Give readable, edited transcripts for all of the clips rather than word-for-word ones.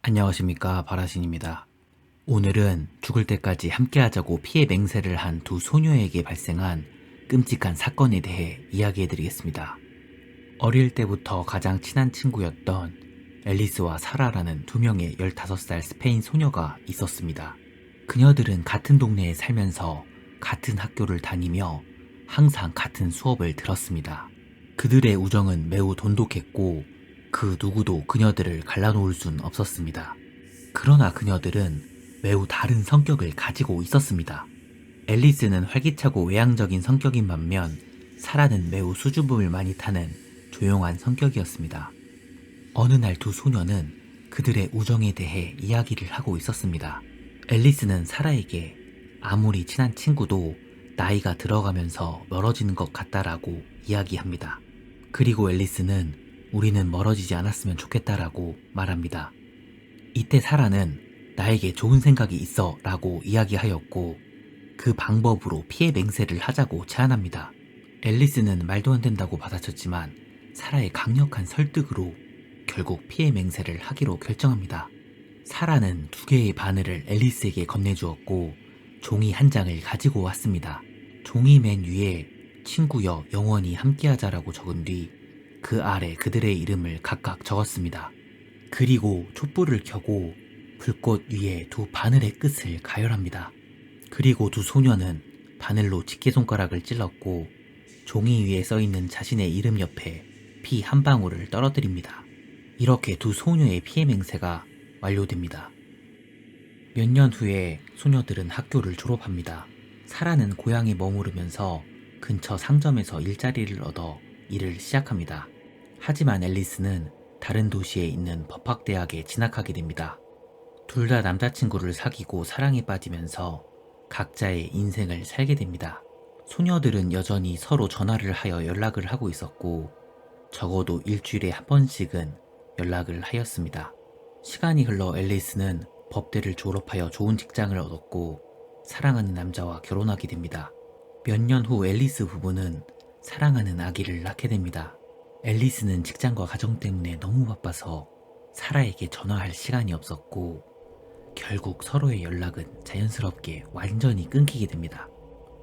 안녕하십니까, 바라신입니다. 오늘은 죽을 때까지 함께하자고 피해 맹세를 한 두 소녀에게 발생한 끔찍한 사건에 대해 이야기해드리겠습니다. 어릴 때부터 가장 친한 친구였던 앨리스와 사라라는 두 명의 15살 스페인 소녀가 있었습니다. 그녀들은 같은 동네에 살면서 같은 학교를 다니며 항상 같은 수업을 들었습니다. 그들의 우정은 매우 돈독했고 그 누구도 그녀들을 갈라놓을 순 없었습니다. 그러나 그녀들은 매우 다른 성격을 가지고 있었습니다. 앨리스는 활기차고 외향적인 성격인 반면 사라는 매우 수줍음을 많이 타는 조용한 성격이었습니다. 어느 날 두 소녀는 그들의 우정에 대해 이야기를 하고 있었습니다. 앨리스는 사라에게 아무리 친한 친구도 나이가 들어가면서 멀어지는 것 같다라고 이야기합니다. 그리고 앨리스는 우리는 멀어지지 않았으면 좋겠다라고 말합니다. 이때 사라는 나에게 좋은 생각이 있어 라고 이야기하였고 그 방법으로 피해 맹세를 하자고 제안합니다. 앨리스는 말도 안 된다고 받아쳤지만 사라의 강력한 설득으로 결국 피해 맹세를 하기로 결정합니다. 사라는 2개의 바늘을 앨리스에게 건네주었고 종이 한 장을 가지고 왔습니다. 종이 맨 위에 친구여 영원히 함께하자라고 적은 뒤 그 아래 그들의 이름을 각각 적었습니다. 그리고 촛불을 켜고 불꽃 위에 두 바늘의 끝을 가열합니다. 그리고 두 소녀는 바늘로 집게손가락을 찔렀고 종이 위에 써있는 자신의 이름 옆에 피 한 방울을 떨어뜨립니다. 이렇게 두 소녀의 피해 맹세가 완료됩니다. 몇 년 후에 소녀들은 학교를 졸업합니다. 사라는 고향에 머무르면서 근처 상점에서 일자리를 얻어 일을 시작합니다. 하지만 앨리스는 다른 도시에 있는 법학대학에 진학하게 됩니다. 둘 다 남자친구를 사귀고 사랑에 빠지면서 각자의 인생을 살게 됩니다. 소녀들은 여전히 서로 전화를 하여 연락을 하고 있었고 적어도 일주일에 한 번씩은 연락을 하였습니다. 시간이 흘러 앨리스는 법대를 졸업하여 좋은 직장을 얻었고 사랑하는 남자와 결혼하게 됩니다. 몇 년 후 앨리스 부부는 사랑하는 아기를 낳게 됩니다. 앨리스는 직장과 가정 때문에 너무 바빠서 사라에게 전화할 시간이 없었고 결국 서로의 연락은 자연스럽게 완전히 끊기게 됩니다.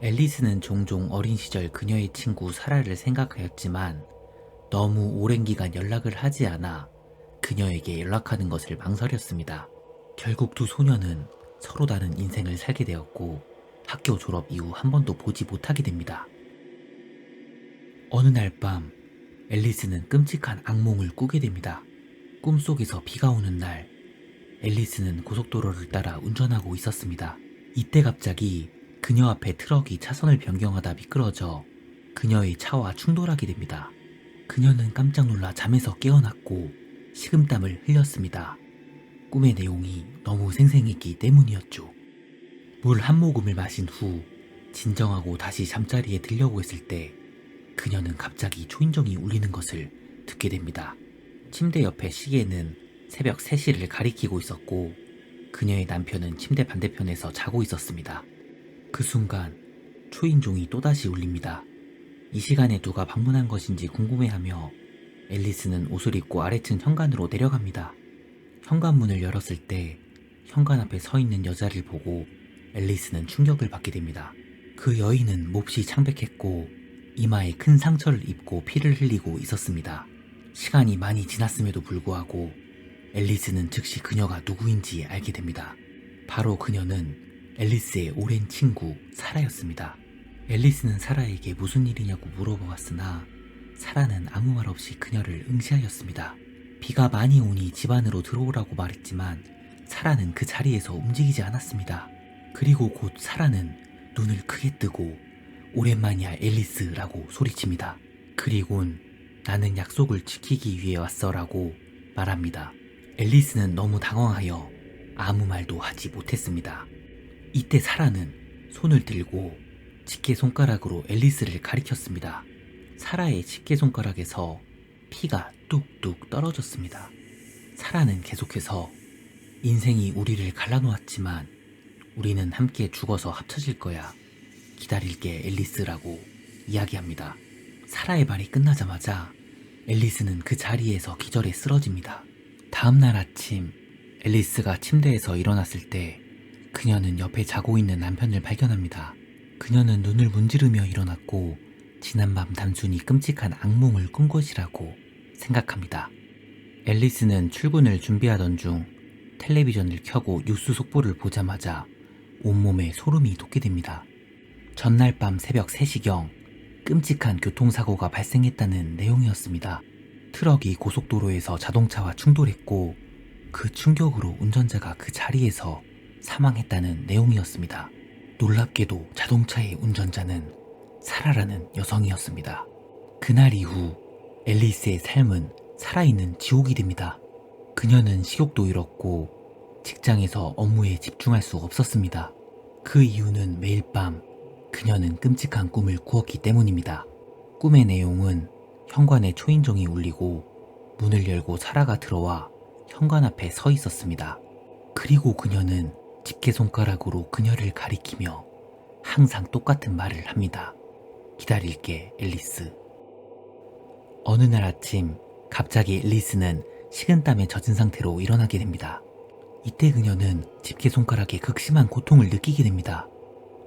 앨리스는 종종 어린 시절 그녀의 친구 사라를 생각하였지만 너무 오랜 기간 연락을 하지 않아 그녀에게 연락하는 것을 망설였습니다. 결국 두 소녀는 서로 다른 인생을 살게 되었고 학교 졸업 이후 한 번도 보지 못하게 됩니다. 어느 날 밤 앨리스는 끔찍한 악몽을 꾸게 됩니다. 꿈속에서 비가 오는 날 앨리스는 고속도로를 따라 운전하고 있었습니다. 이때 갑자기 그녀 앞에 트럭이 차선을 변경하다 미끄러져 그녀의 차와 충돌하게 됩니다. 그녀는 깜짝 놀라 잠에서 깨어났고 식은땀을 흘렸습니다. 꿈의 내용이 너무 생생했기 때문이었죠. 물 한 모금을 마신 후 진정하고 다시 잠자리에 들려고 했을 때 그녀는 갑자기 초인종이 울리는 것을 듣게 됩니다. 침대 옆에 시계는 새벽 3시를 가리키고 있었고 그녀의 남편은 침대 반대편에서 자고 있었습니다. 그 순간 초인종이 또다시 울립니다. 이 시간에 누가 방문한 것인지 궁금해하며 앨리스는 옷을 입고 아래층 현관으로 내려갑니다. 현관문을 열었을 때 현관 앞에 서 있는 여자를 보고 앨리스는 충격을 받게 됩니다. 그 여인은 몹시 창백했고 이마에 큰 상처를 입고 피를 흘리고 있었습니다. 시간이 많이 지났음에도 불구하고 앨리스는 즉시 그녀가 누구인지 알게 됩니다. 바로 그녀는 앨리스의 오랜 친구 사라였습니다. 앨리스는 사라에게 무슨 일이냐고 물어보았으나 사라는 아무 말 없이 그녀를 응시하였습니다. 비가 많이 오니 집 안으로 들어오라고 말했지만 사라는 그 자리에서 움직이지 않았습니다. 그리고 곧 사라는 눈을 크게 뜨고 오랜만이야 앨리스라고 소리칩니다. 그리곤 나는 약속을 지키기 위해 왔어 라고 말합니다. 앨리스는 너무 당황하여 아무 말도 하지 못했습니다. 이때 사라는 손을 들고 집게손가락으로 앨리스를 가리켰습니다. 사라의 집게손가락에서 피가 뚝뚝 떨어졌습니다. 사라는 계속해서 인생이 우리를 갈라놓았지만 우리는 함께 죽어서 합쳐질 거야. 기다릴게 앨리스라고 이야기합니다. 사라의 말이 끝나자마자 앨리스는 그 자리에서 기절해 쓰러집니다. 다음날 아침 앨리스가 침대에서 일어났을 때 그녀는 옆에 자고 있는 남편을 발견합니다. 그녀는 눈을 문지르며 일어났고 지난밤 단순히 끔찍한 악몽을 꾼 것이라고 생각합니다. 앨리스는 출근을 준비하던 중 텔레비전을 켜고 뉴스 속보를 보자마자 온몸에 소름이 돋게 됩니다. 전날 밤 새벽 3시경 끔찍한 교통사고가 발생했다는 내용이었습니다. 트럭이 고속도로에서 자동차와 충돌했고 그 충격으로 운전자가 그 자리에서 사망했다는 내용이었습니다. 놀랍게도 자동차의 운전자는 사라라는 여성이었습니다. 그날 이후 앨리스의 삶은 살아있는 지옥이 됩니다. 그녀는 식욕도 잃었고 직장에서 업무에 집중할 수 없었습니다. 그 이유는 매일 밤 그녀는 끔찍한 꿈을 꾸었기 때문입니다. 꿈의 내용은 현관에 초인종이 울리고 문을 열고 사라가 들어와 현관 앞에 서 있었습니다. 그리고 그녀는 집게손가락으로 그녀를 가리키며 항상 똑같은 말을 합니다. 기다릴게, 앨리스. 어느 날 아침 갑자기 앨리스는 식은땀에 젖은 상태로 일어나게 됩니다. 이때 그녀는 집게손가락에 극심한 고통을 느끼게 됩니다.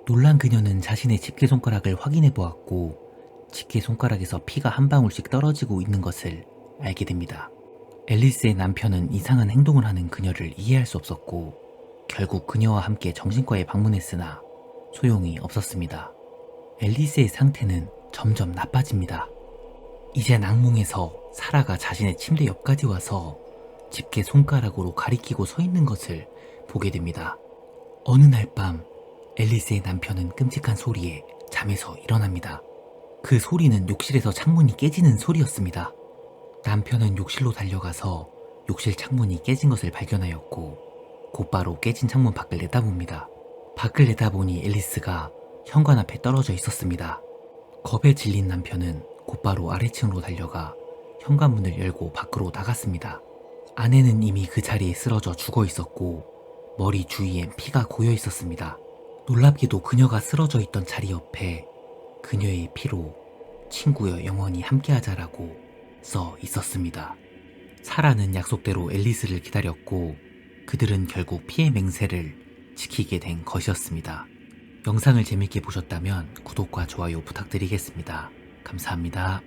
놀란 그녀는 자신의 집게손가락을 확인해 보았고 집게손가락에서 피가 한 방울씩 떨어지고 있는 것을 알게 됩니다. 앨리스의 남편은 이상한 행동을 하는 그녀를 이해할 수 없었고 결국 그녀와 함께 정신과에 방문했으나 소용이 없었습니다. 앨리스의 상태는 점점 나빠집니다. 이젠 악몽에서 사라가 자신의 침대 옆까지 와서 집게 손가락으로 가리키고 서 있는 것을 보게 됩니다. 어느 날 밤 앨리스의 남편은 끔찍한 소리에 잠에서 일어납니다. 그 소리는 욕실에서 창문이 깨지는 소리였습니다. 남편은 욕실로 달려가서 욕실 창문이 깨진 것을 발견하였고 곧바로 깨진 창문 밖을 내다봅니다. 밖을 내다보니 앨리스가 현관 앞에 떨어져 있었습니다. 겁에 질린 남편은 곧바로 아래층으로 달려가 현관문을 열고 밖으로 나갔습니다. 아내는 이미 그 자리에 쓰러져 죽어 있었고 머리 주위엔 피가 고여 있었습니다. 놀랍게도 그녀가 쓰러져 있던 자리 옆에 그녀의 피로 친구여 영원히 함께하자라고 써 있었습니다. 사라는 약속대로 앨리스를 기다렸고 그들은 결국 피해 맹세를 지키게 된 것이었습니다. 영상을 재밌게 보셨다면 구독과 좋아요 부탁드리겠습니다. 감사합니다.